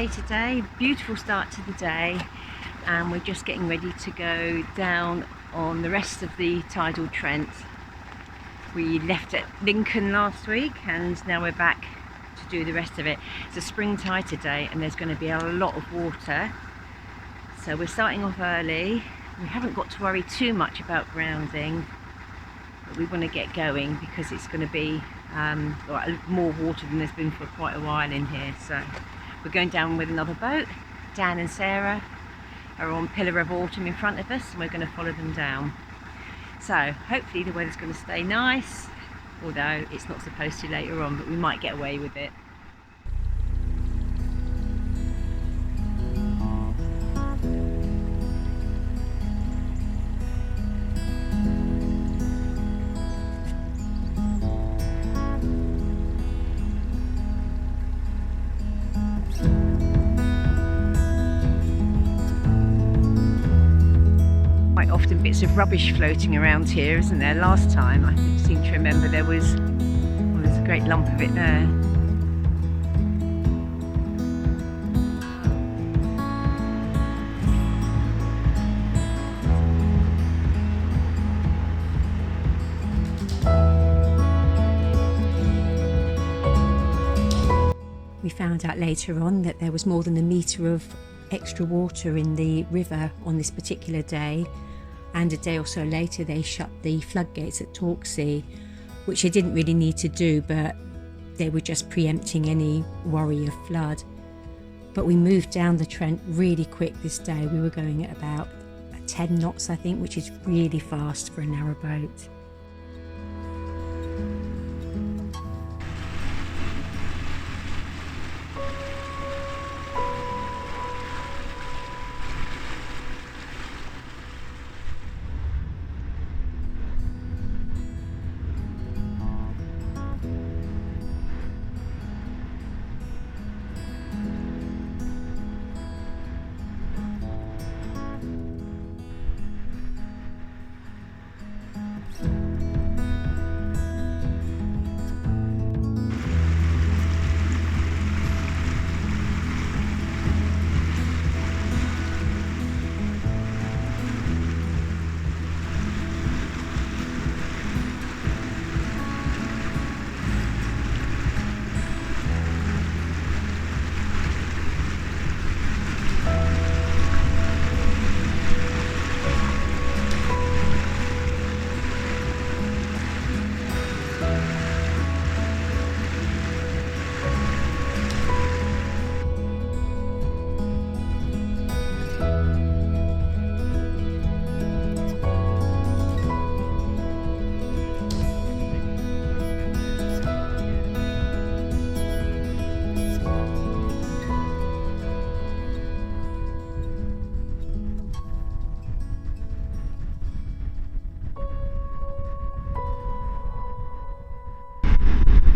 day today, beautiful start to the day, and we're just getting ready to go down on the rest of the tidal Trent. We left at Lincoln last week and now we're back to do the rest of it. It's a spring tide today and there's going to be a lot of water, so we're starting off early. We haven't got to worry too much about grounding, but we want to get going because it's going to be more water than there's been for quite a while in here. So we're going down with another boat. Dan and Sarah are on Pillar of Autumn in front of us and we're going to follow them down. So hopefully the weather's going to stay nice, although it's not supposed to later on, but we might get away with it. Often bits of rubbish floating around here, isn't there? Last time I seem to remember there was, well, there's a great lump of it there. We found out later on that there was more than a metre of extra water in the river on this particular day. And a day or so later they shut the floodgates at Torksey, which they didn't really need to do, but they were just preempting any worry of flood. But we moved down the Trent really quick this day. We were going at about 10 knots, I think, which is really fast for a narrowboat.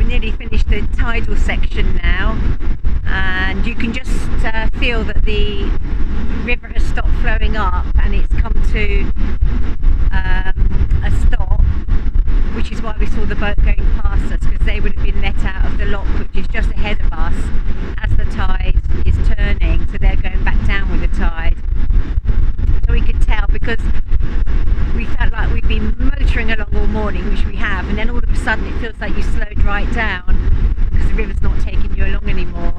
Nearly finished the tidal section now, and you can just feel that the river has stopped flowing up and it's come to a stop, which is why we saw the boat going past us, because they would have been let out of the lock, which is just ahead of us as the tide is turning, so they're going back down with the tide. So we could tell, because we felt like we'd been motoring along all morning, which we have, and then all of a sudden it feels like you slowed right down because the river's not taking you along anymore.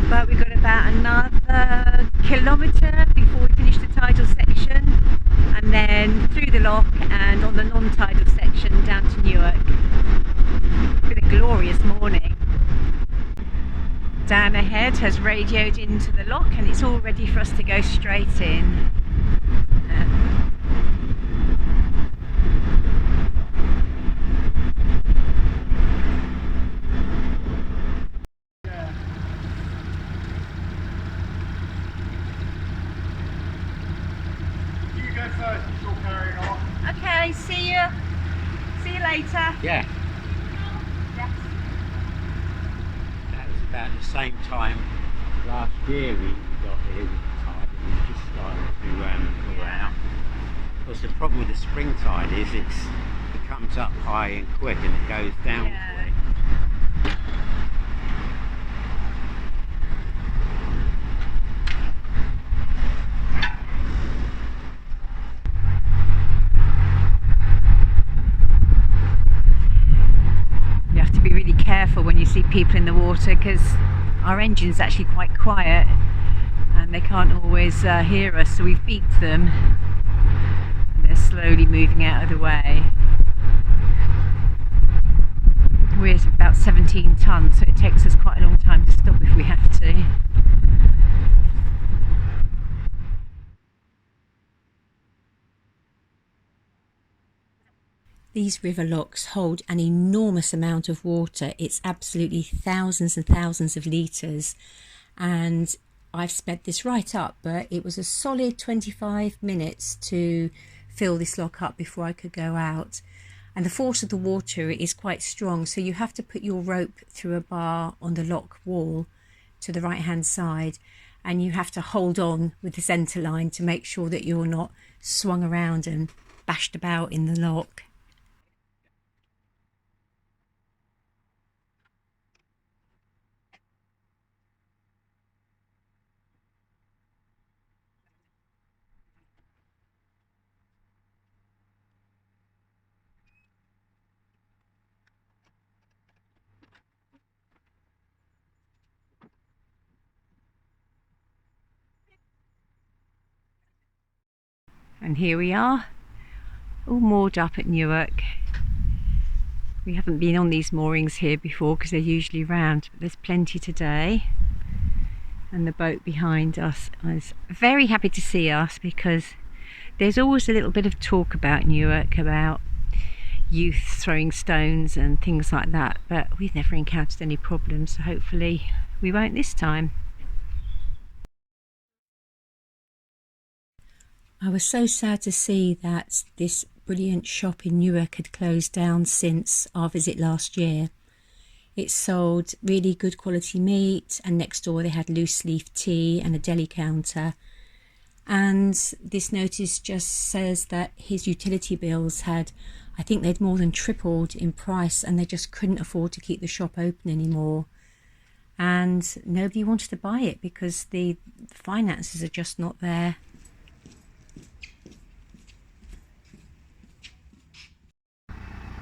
But we've got about another kilometre before we finish the tidal section, and then through the lock and on the non-tidal section down to Newark. It's been a glorious morning. Dan ahead has radioed into the lock and it's all ready for us to go straight in. Okay, see you later. Yeah. Yes. That was about the same time last year we got here with the tide and we just started to go out. Of course the problem with the spring tide is it comes up high and quick and it goes down quick. see people in the water because our engine's actually quite quiet and they can't always hear us, so we've beeped them and they're slowly moving out of the way. We're about 17 tonnes, so it takes us quite a long time to stop if we have to. These river locks hold an enormous amount of water. It's absolutely thousands and thousands of litres, and I've sped this right up, but it was a solid 25 minutes to fill this lock up before I could go out. And the force of the water is quite strong, so you have to put your rope through a bar on the lock wall to the right hand side, and you have to hold on with the centre line to make sure that you're not swung around and bashed about in the lock. And here we are, all moored up at Newark. We haven't been on these moorings here before because they're usually round, but there's plenty today. And the boat behind us is very happy to see us because there's always a little bit of talk about Newark, about youth throwing stones and things like that, but we've never encountered any problems, so hopefully we won't this time. I was so sad to see that this brilliant shop in Newark had closed down since our visit last year. It sold really good quality meat, and next door they had loose leaf tea and a deli counter. And this notice just says that his utility bills had, I think they'd more than tripled in price, and they just couldn't afford to keep the shop open anymore. And nobody wanted to buy it because the finances are just not there.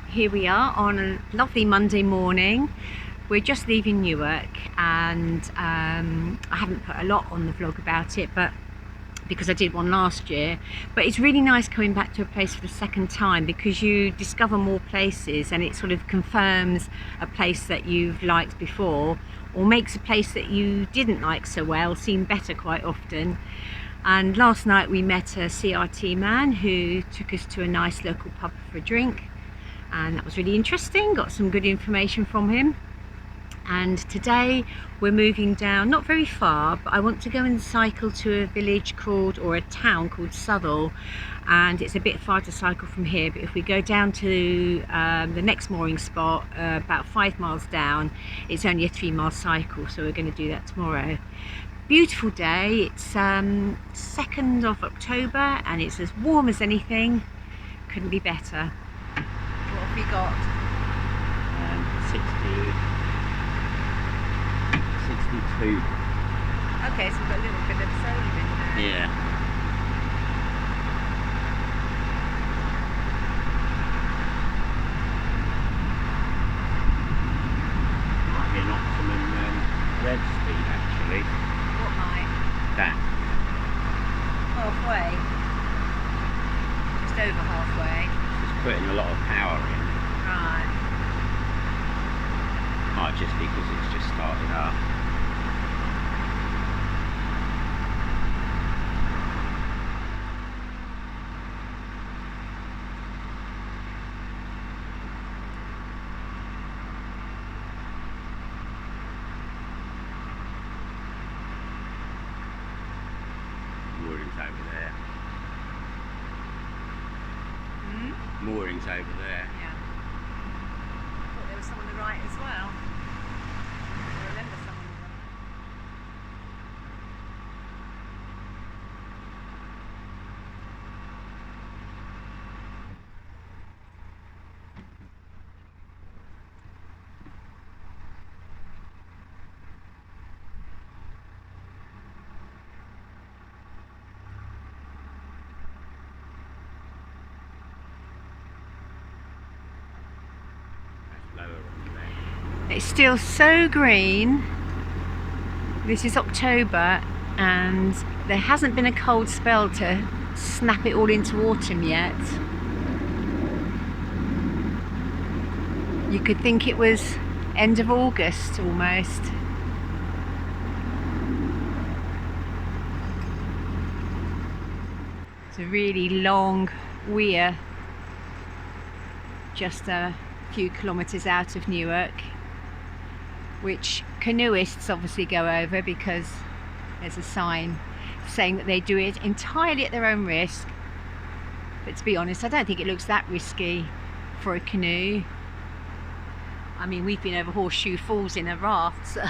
Here we are on a lovely Monday morning. We're just leaving Newark, and I haven't put a lot on the vlog about it, but because I did one last year. But it's really nice coming back to a place for the second time because you discover more places, and it sort of confirms a place that you've liked before, or makes a place that you didn't like so well seem better quite often. And last night we met a CRT man who took us to a nice local pub for a drink, and that was really interesting. Got some good information from him. And today we're moving down, not very far, but I want to go and cycle to a village called, or a town called Southwell, and it's a bit far to cycle from here, but if we go down to the next mooring spot, about 5 miles down, it's only a 3-mile cycle, so we're going to do that tomorrow. Beautiful day. It's 2nd of October and it's as warm as anything. Couldn't be better. What have we got? 62. Okay, so we've got a little bit of sodium in there. Yeah. Might be an optimum red speed actually. What might? That. Halfway. Just over halfway. It's putting a lot of power in. Right. Might just because it's just started up. Moorings over there. Moorings over there. Yeah. I thought there was some on the right as well. I remember some on the right. That's lower on the left. It's still so green. This is October and there hasn't been a cold spell to snap it all into autumn yet. You could think it was end of August almost. It's a really long weir just a few kilometres out of Newark, which canoeists obviously go over because there's a sign saying that they do it entirely at their own risk. But to be honest, I don't think it looks that risky for a canoe. I mean, we've been over Horseshoe Falls in a raft, so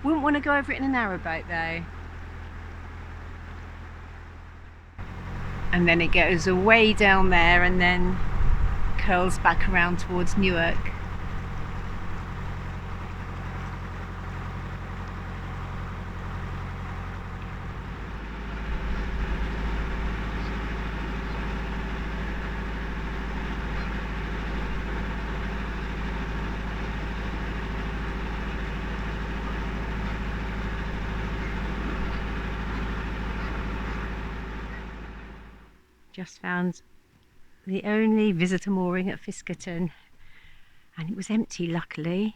wouldn't want to go over it in a narrowboat though. And then it goes away down there and then curls back around towards Newark. Just found the only visitor mooring at Fiskerton, and it was empty luckily.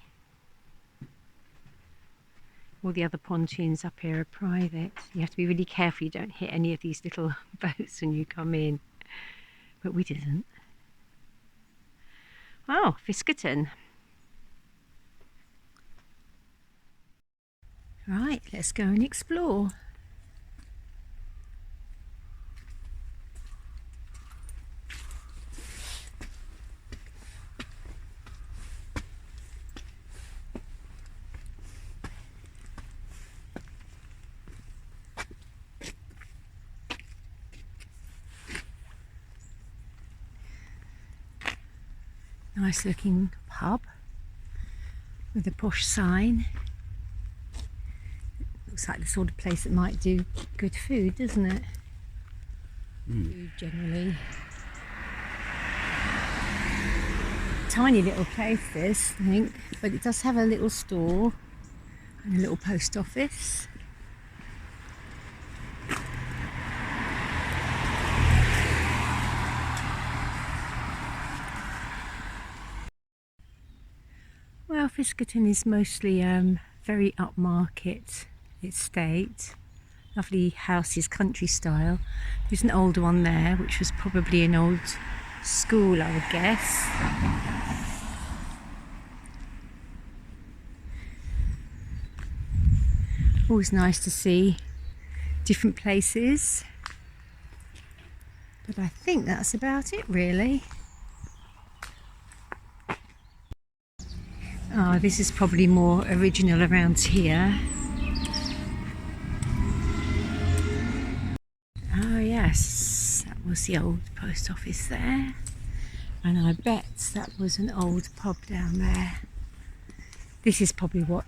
All the other pontoons up here are private. You have to be really careful you don't hit any of these little boats when you come in, but we didn't. Oh, Fiskerton. Right, let's go and explore. Nice looking pub with a posh sign. Looks like the sort of place that might do good food, doesn't it? Food generally. Tiny little place this, I think, but it does have a little store and a little post office. Well, Fiskerton is mostly very upmarket estate. Lovely houses, country style. There's an old one there, which was probably an old school, I would guess. Always nice to see different places. But I think that's about it, really. Oh, this is probably more original around here. Oh yes, that was the old post office there. And I bet that was an old pub down there. This is probably what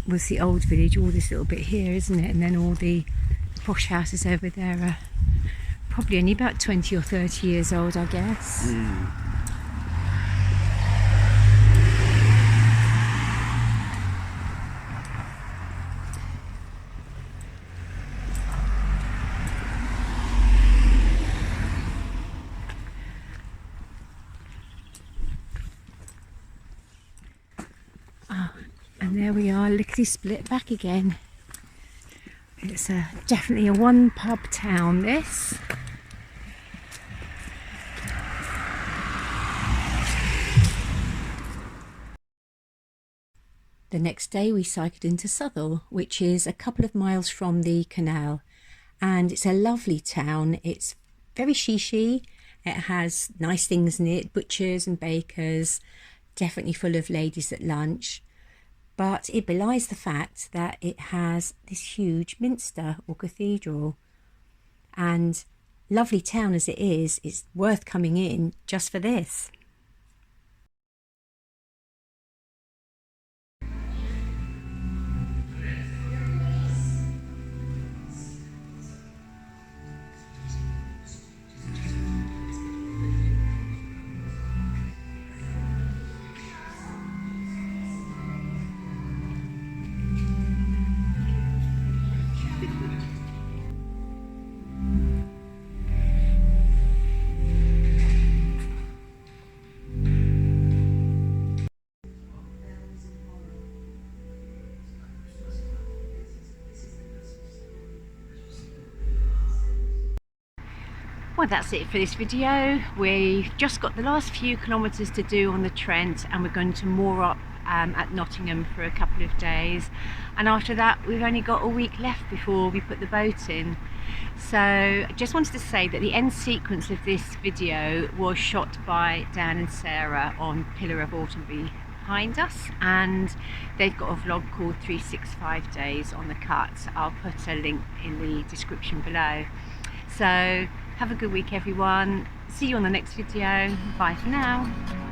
was the old village, all this little bit here, isn't it? And then all the posh houses over there are probably only about 20 or 30 years old, I guess. And there we are, lickety split back again. It's definitely a one pub town, this. The next day we cycled into Southwell, which is a couple of miles from the canal, and it's a lovely town. It's very shishy. It has nice things in it, butchers and bakers, definitely full of ladies at lunch. But it belies the fact that it has this huge minster or cathedral. And lovely town as it is, it's worth coming in just for this. Well, that's it for this video. We've just got the last few kilometres to do on the Trent, and we're going to moor up at Nottingham for a couple of days, and after that we've only got a week left before we put the boat in. So I just wanted to say that the end sequence of this video was shot by Dan and Sarah on Pillar of Autumn behind us, and they've got a vlog called 365 Days on the cut. I'll put a link in the description below. So have a good week everyone, see you on the next video, bye for now.